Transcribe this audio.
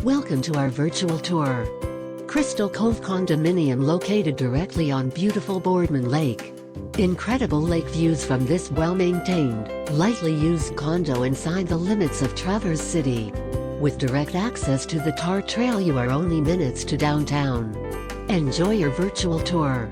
Welcome to our virtual tour. Crystal Cove Condominium located directly on Beautiful Boardman Lake. Incredible lake views from this well-maintained, lightly used condo inside the limits of Traverse City. With direct access to the TART trail, you are only minutes to downtown. Enjoy your virtual tour.